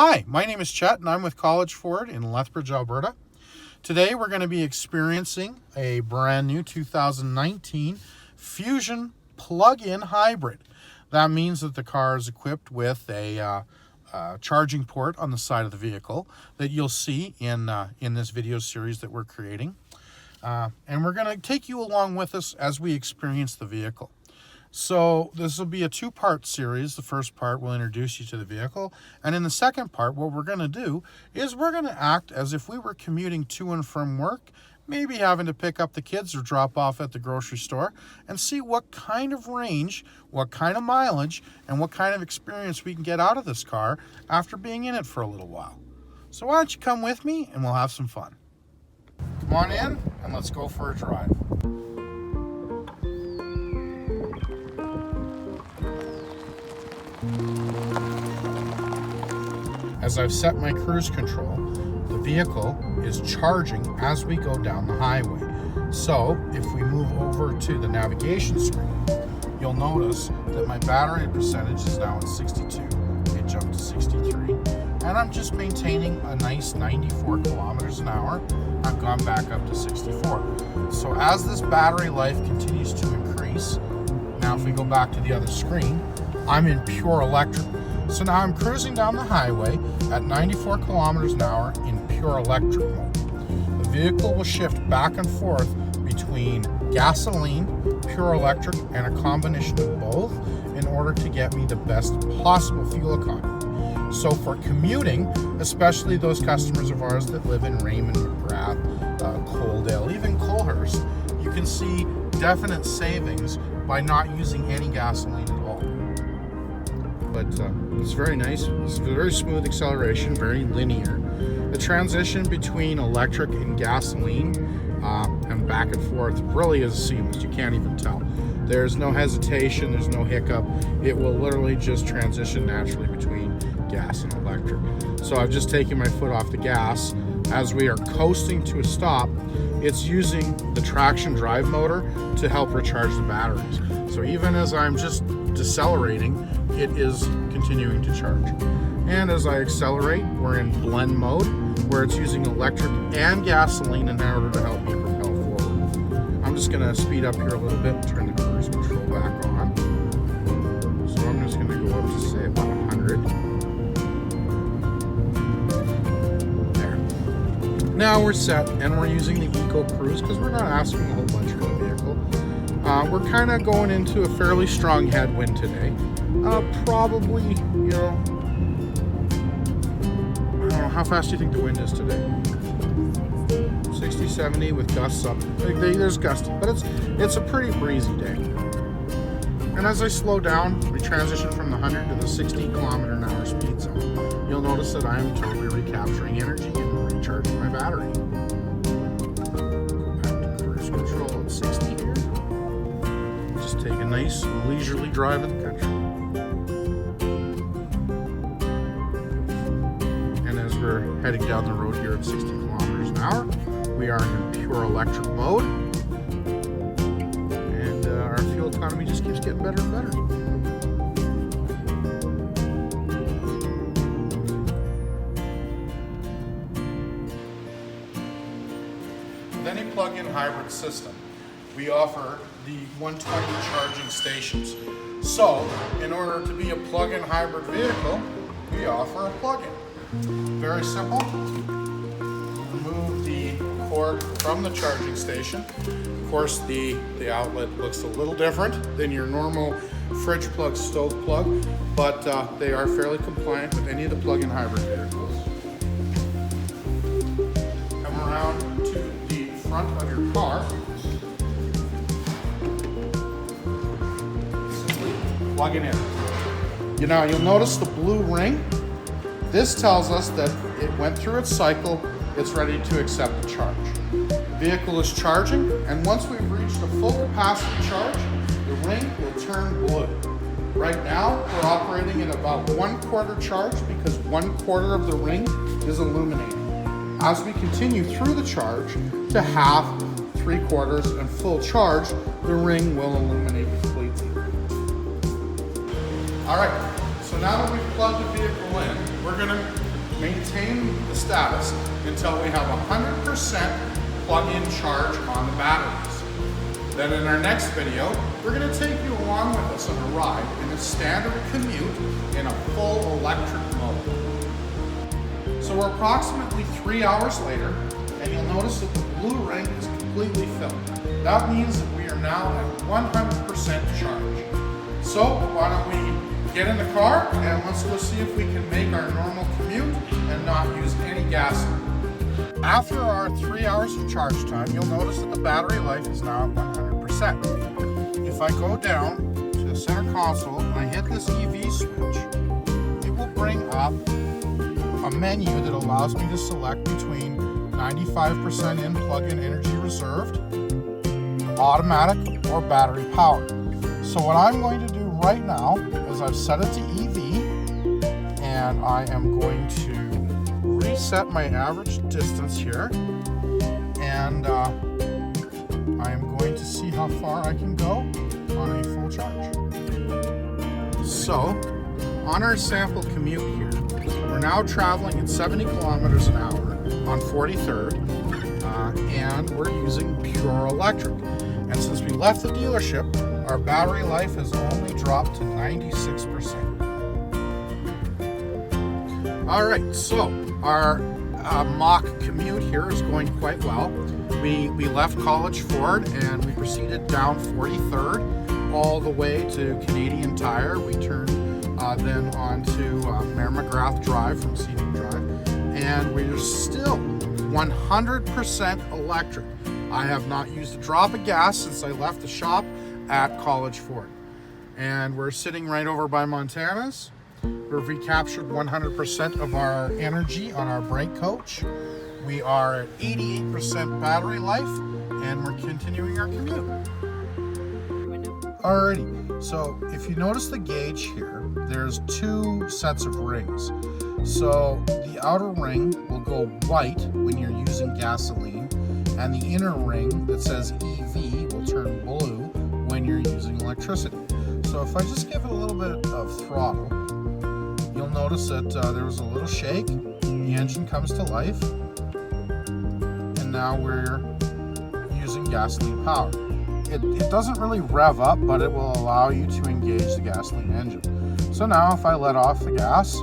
Hi, my name is Chet and I'm with College Ford in Lethbridge, Alberta. Today we're going to be experiencing a brand new 2019 Fusion plug-in hybrid. That means that the car is equipped with a charging port on the side of the vehicle that you'll see in this video series that we're creating. And we're going to take you along with us as we experience the vehicle. So this will be a two-part series. The first part will introduce you to the vehicle, and in the second part, what we're going to do is we're going to act as if we were commuting to and from work, maybe having to pick up the kids or drop off at the grocery store, and see what kind of range, what kind of mileage, and what kind of experience we can get out of this car after being in it for a little while. So why don't you come with me and we'll have some fun. Come on in and let's go for a drive. As I've set my cruise control, the vehicle is charging as we go down the highway. So if we move over to the navigation screen, you'll notice that my battery percentage is now at 62. It jumped to 63. And I'm just maintaining a nice 94 kilometers an hour. I've gone back up to 64. So as this battery life continues to increase, now if we go back to the other screen, I'm in pure electric. So now I'm cruising down the highway at 94 kilometers an hour in pure electric mode. The vehicle will shift back and forth between gasoline, pure electric, and a combination of both in order to get me the best possible fuel economy. So for commuting, especially those customers of ours that live in Raymond, McGrath, Coaldale, even Colehurst, you can see definite savings by not using any gasoline at all. But it's very nice. It's very smooth acceleration, very linear. The transition between electric and gasoline and back and forth really is seamless. You can't even tell. There's no hesitation, there's no hiccup. It will literally just transition naturally between gas and electric. So I've just taken my foot off the gas. As we are coasting to a stop, it's using the traction drive motor to help recharge the batteries. So even as I'm just decelerating, it is continuing to charge. And as I accelerate, we're in blend mode, where it's using electric and gasoline in order to help me propel forward. I'm just gonna speed up here a little bit and turn the cruise control back on. So I'm just gonna go up to say about 100. There. Now we're set, and we're using the Eco Cruise because we're not asking a whole bunch from the vehicle. We're kind of going into a fairly strong headwind today. Probably, you know, I don't know, how fast do you think the wind is today? 60, 70 with gusts up. There's gusts, but it's a pretty breezy day. And as I slow down, we transition from the 100 to the 60 kilometer an hour speed zone. You'll notice that I am totally recapturing energy and recharging my battery. Go back to cruise control at 60 here. Just take a nice leisurely drive in the country. We're heading down the road here at 60 kilometers an hour. We are in pure electric mode, and our fuel economy just keeps getting better and better. With any plug-in hybrid system, we offer the 120 charging stations. So, in order to be a plug-in hybrid vehicle, we offer a plug-in. Very simple. Remove the cord from the charging station. Of course, the outlet looks a little different than your normal fridge plug, stove plug, but they are fairly compliant with any of the plug-in hybrid vehicles. Come around to the front of your car. Simply plug it in. You'll notice the blue ring. This tells us that it went through its cycle, it's ready to accept the charge. The vehicle is charging, and once we've reached a full capacity charge, the ring will turn blue. Right now, we're operating at about 1/4 charge because 1/4 of the ring is illuminating. As we continue through the charge to half, 3/4, and full charge, the ring will illuminate completely. All right. So now that we've plugged the vehicle in, we're going to maintain the status until we have 100% plug-in charge on the batteries. Then in our next video, we're going to take you along with us on a ride in a standard commute in a full electric mode. So we're approximately 3 hours later, and you'll notice that the blue ring is completely filled. That means that we are now at 100% charge. So why don't we get in the car and let's go see if we can make our normal commute and not use any gasoline. After our 3 hours of charge time, you'll notice that the battery life is now at 100%. If I go down to the center console and I hit this EV switch, it will bring up a menu that allows me to select between 95% in plug-in energy reserved, automatic, or battery powered. So what I'm going to do right now is I've set it to EV, and I am going to reset my average distance here, and I am going to see how far I can go on a full charge. So on our sample commute here, we're now traveling at 70 kilometers an hour on 43rd, and we're using pure electric. And since we left the dealership, our battery life has only dropped to 96%. All right, so our mock commute here is going quite well. We left College Ford and we proceeded down 43rd all the way to Canadian Tire. We turned then onto Mayor McGrath Drive from Scenic Drive, and we're still 100% electric. I have not used a drop of gas since I left the shop at College Ford. And we're sitting right over by Montana's. We've recaptured 100% of our energy on our brake coach. We are at 88% battery life, and we're continuing our commute. Alrighty, so if you notice the gauge here, there's two sets of rings. So the outer ring will go white when you're using gasoline, and the inner ring that says EV will turn blue when you're using electricity. So if I just give it a little bit of throttle, you'll notice that there was a little shake, the engine comes to life, and now we're using gasoline power. It doesn't really rev up, but it will allow you to engage the gasoline engine. So now if I let off the gas,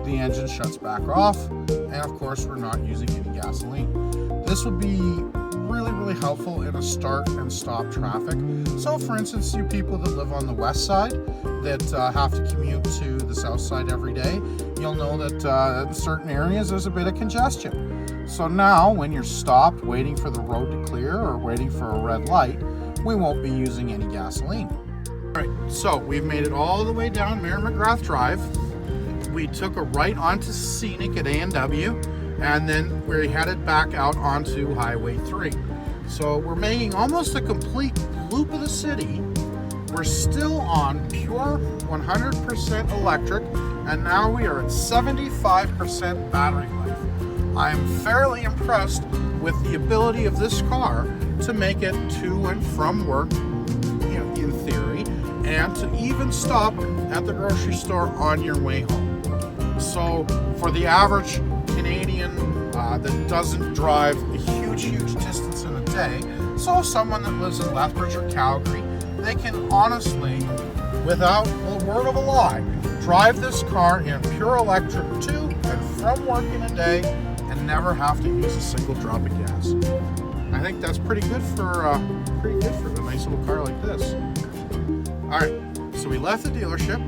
the engine shuts back off, and of course we're not using any gasoline. This would be really helpful in a start and stop traffic. So for instance, you people that live on the west side that have to commute to the south side every day, you'll know that in certain areas there's a bit of congestion. So now when you're stopped waiting for the road to clear or waiting for a red light, we won't be using any gasoline. All right, so we've made it all the way down Mayor McGrath Drive. We took a right onto Scenic at A&W, and then we're headed back out onto Highway 3. So we're making almost a complete loop of the city. We're still on pure 100% electric, and now we are at 75% battery life. I am fairly impressed with the ability of this car to make it to and from work, in theory, and to even stop at the grocery store on your way home. So for the average Canadian that doesn't drive a huge distance in a day, so someone that lives in Lethbridge or Calgary, they can honestly, without a word of a lie, drive this car in pure electric to and from work in a day and never have to use a single drop of gas. I think that's pretty good for a nice little car like this. All right, so we left the dealership,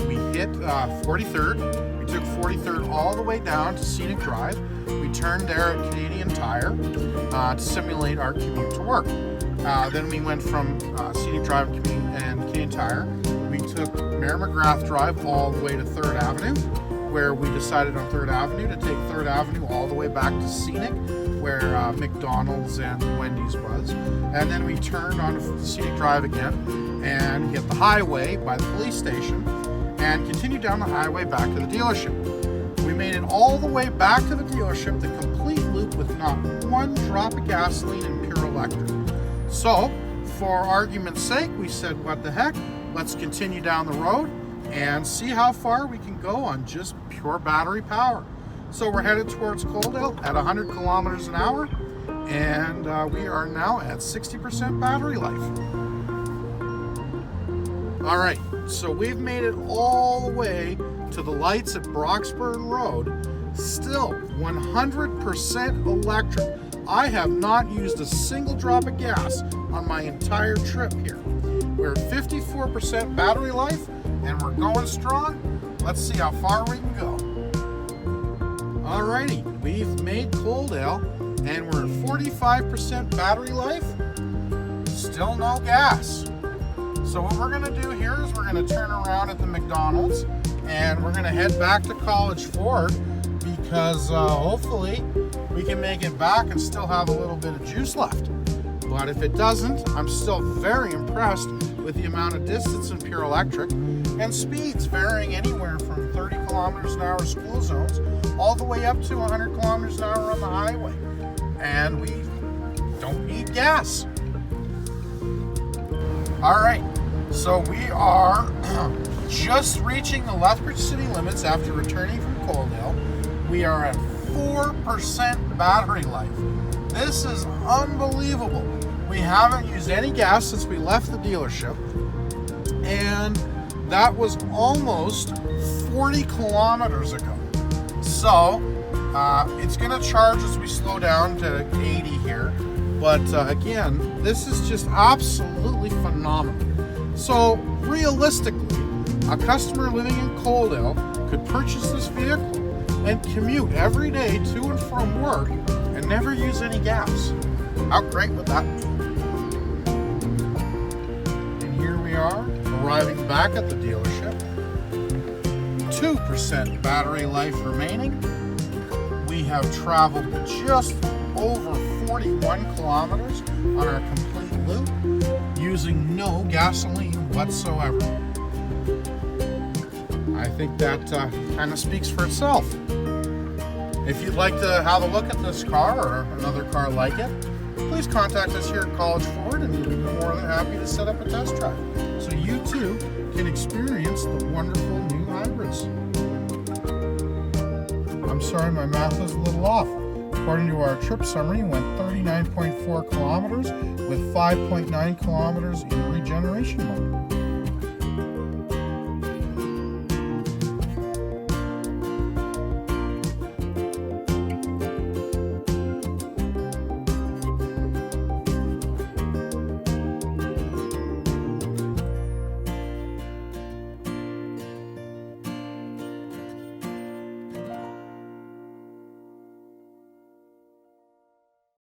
we hit 43rd, we took 43rd all the way down to Scenic Drive. We turned there at Canadian Tire to simulate our commute to work. Then we went from Scenic Drive and Canadian Tire. We took Mayor McGrath Drive all the way to 3rd Avenue, where we decided on 3rd Avenue to take 3rd Avenue all the way back to Scenic, where McDonald's and Wendy's was. And then we turned on Scenic Drive again and hit the highway by the police station and continued down the highway back to the dealership. We made it all the way back to the dealership, the complete loop with not one drop of gasoline and pure electric. So, for argument's sake, we said, what the heck? Let's continue down the road and see how far we can go on just pure battery power. So we're headed towards Coaldale at 100 kilometers an hour, and we are now at 60% battery life. All right, so we've made it all the way to the lights at Broxburn Road, still 100% electric. I have not used a single drop of gas on my entire trip here. We're at 54% battery life, and we're going strong. Let's see how far we can go. Alrighty, we've made Coaldale, and we're at 45% battery life. Still no gas. So what we're gonna do here is we're gonna turn around at the McDonald's, and we're gonna head back to College Ford, because hopefully we can make it back and still have a little bit of juice left. But if it doesn't, I'm still very impressed with the amount of distance in pure electric, and speeds varying anywhere from 30 kilometers an hour school zones all the way up to 100 kilometers an hour on the highway. And we don't need gas. All right, so we are just reaching the Lethbridge city limits after returning from Coaldale. We are at 4% battery life. This is unbelievable. We haven't used any gas since we left the dealership, and that was almost 40 kilometers ago. So it's gonna charge as we slow down to 80 here. But again, this is just absolutely phenomenal. So realistically, a customer living in Coaldale could purchase this vehicle and commute every day to and from work and never use any gas. How great would that be? And here we are, arriving back at the dealership. 2% battery life remaining. We have traveled just over 41 kilometers on our complete loop, using no gasoline whatsoever. I think that kind of speaks for itself. If you'd like to have a look at this car or another car like it, please contact us here at College Ford, and we'll be more than happy to set up a test drive so you too can experience the wonderful new hybrids. I'm sorry, my math is a little off. According to our trip summary, we went 39.4 kilometers with 5.9 kilometers in regeneration mode.